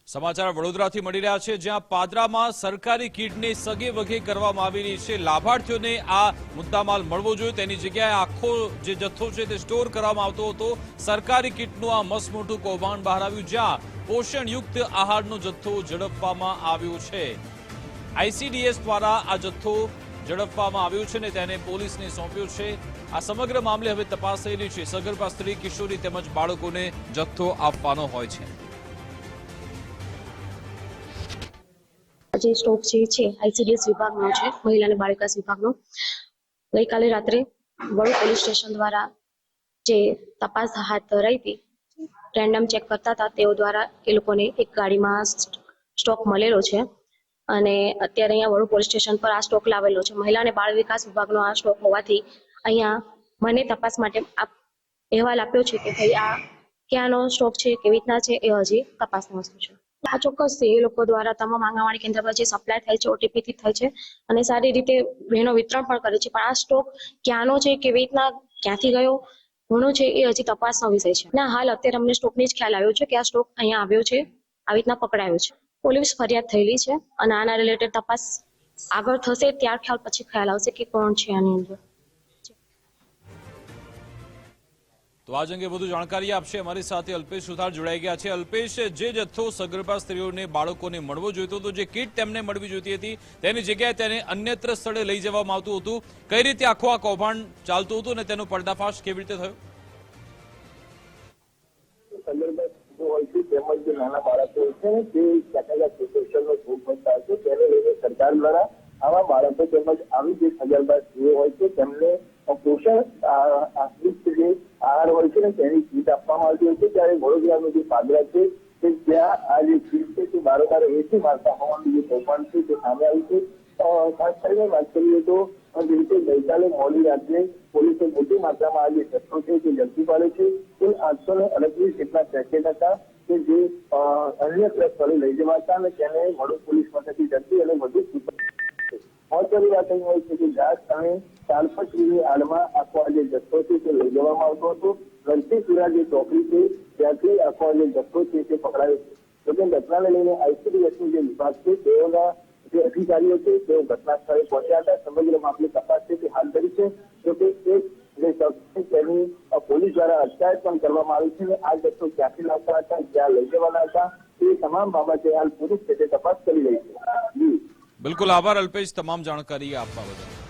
સમાચાર વડોદરાથી મળી રહ્યા છે, જ્યાં પાદરામાં સરકારી કીટને સગે વગે કરવામાં આવી રહી છે। લાભાર્થીઓને આ મુદ્દામાલ મળવો જોઈએ તેની જગ્યાએ આખો જે જથ્થો છે તે સ્ટોર કરવામાં આવતો હતો। સરકારી કીટનું આ મસ્ત મોટું કૌભાંડ બહાર આવ્યું, જ્યાં પોષણયુક્ત આહારનો જથ્થો ઝડપવામાં આવ્યો છે। આઈસીડીએસ દ્વારા આ જથ્થો ઝડપવામાં આવ્યો છે ને તેને પોલીસને સોંપ્યો છે। આ સમગ્ર મામલે હવે તપાસ થઈ રહી છે। સગર્ભા સ્ત્રી, કિશોરી તેમજ બાળકોને જથ્થો આપવાનો હોય છે। જે સ્ટોક છે આઈસીડીએસ વિભાગનો છે, મહિલા અને બાળ વિકાસ વિભાગનો। ગઈકાલે રાત્રે વડોદ પોલીસ સ્ટેશન દ્વારા જે તપાસ હાથ ધરાઈ હતી, રેન્ડમ ચેક કરતા હતા, તેઓ દ્વારા એ લોકોને એક ગાડીમાં સ્ટોક મળેલો છે અને અત્યારે અહીંયા વડોદ પોલીસ સ્ટેશન પર આ સ્ટોક લાવેલો છે। મહિલા અને બાળ વિકાસ વિભાગનો આ સ્ટોક હોવાથી અહીંયા મને તપાસ માટે અહેવાલ આપ્યો છે કે ભાઈ આ ક્યાંનો સ્ટોક છે, કેવી રીતના છે, એ હજી તપાસની વસ્તુ છે। આ ચોક્કસ છે, એ લોકો દ્વારા તમામ આંગણવાડી કેન્દ્ર પર જે સપ્લાય થાય છે ઓટીપી થી થાય છે અને સારી રીતે બહેનો વિતરણ પણ કરે છે, પણ આ સ્ટોક ક્યાંનો છે, કેવી રીતના ક્યાંથી ગયો ઘણો છે, એ હજી તપાસનો વિષય છે। ના હાલ અત્યારે અમને સ્ટોકની જ ખ્યાલ આવ્યો છે કે આ સ્ટોક અહીંયા આવ્યો છે, આવી રીતના પકડાયો છે। પોલીસ ફરિયાદ થયેલી છે અને આના રિલેટેડ તપાસ આગળ થશે, ત્યાર ખ્યાલ પછી ખ્યાલ આવશે કે કોણ છે આની અંદર। તો આજ અંગે વધુ જાણકારી આપશે અમારી સાથે અલ્પેશ સુથાર જોડાઈ ગયા છે। અલ્પેશ, જે જથ્થો સગર્ભા સ્ત્રીઓને બાળકોને મળવો જોઈતો હતો, જે કીટ તેમને મળવી જોઈતી હતી, તેની જગ્યાએ તેને અન્યત્ર સ્થળે લઈ જવામાં આવતું હતું, કઈ રીતે આખું આ કૌભાંડ ચાલતું હતું અને તેનો પર્દાફાશ કેવી રીતે થયો? તેમજ નાના બાળકો છે તે પોષણનો ભોગ બનતા છે, તેને લઈને સરકાર દ્વારા આવા બાળકો તેમજ આવી જે સગર્ભા સ્ત્રીઓ હોય છે તેમને પોષણ જે આહાર હોય છે ને તેની કીટ આપવામાં આવતી હોય છે। ત્યારે વડોદરાનું જે પાદરા છે તે ત્યાં આ જે કીટ છે તે બારોબાર વેચી મારતા હોવાનું જે કૌભાંડ છે તે સામે આવ્યું છે। ખાસ કરીને વાત કરીએ તો જે રીતે ગઈકાલે મોડી રાત્રે પોલીસે મોટી માત્રામાં આ જે જથ્થો છે તે ઝડપી પાડ્યો છે। કુલ 828 જેટલા પેકેટ હતા કે જે અન્યત્ર સ્થળે લઈ જવાતા અને તેને વડોદ પોલીસ મથકથી ઝડપી અને વધુ મહત્વની વાત એ હોય છે કે ઘાસ અને તાલપત્રીની આડમાં આખો આ જે જથ્થો છે તે લઈ જવામાં આવતો હતો। રણજીતપુરા જે ચોકડી છે ત્યાંથી આખો આ જે જથ્થો છે તે પકડાયો છે। જોકે ઘટનાને લઈને આઈસીડીએસનો જે વિભાગ છે તેઓના જે અધિકારીઓ છે તેઓ ઘટના સ્થળે પહોંચ્યા હતા, સમગ્ર મામલે તપાસ છે તે હાથ ધરી છે। જોકે એક જે શખ્સ છે તેની પોલીસ દ્વારા અટકાયત પણ કરવામાં આવી છે અને આ જથ્થો ક્યાંથી લાવતા હતા, ક્યાં લઈ જવાના હતા, એ તમામ બાબતે હાલ પોલીસ છે તે તપાસ કરી રહી છે। બિલકુલ, આભાર અલ્પેશ તમામ જાણકારી આપવા બદલ।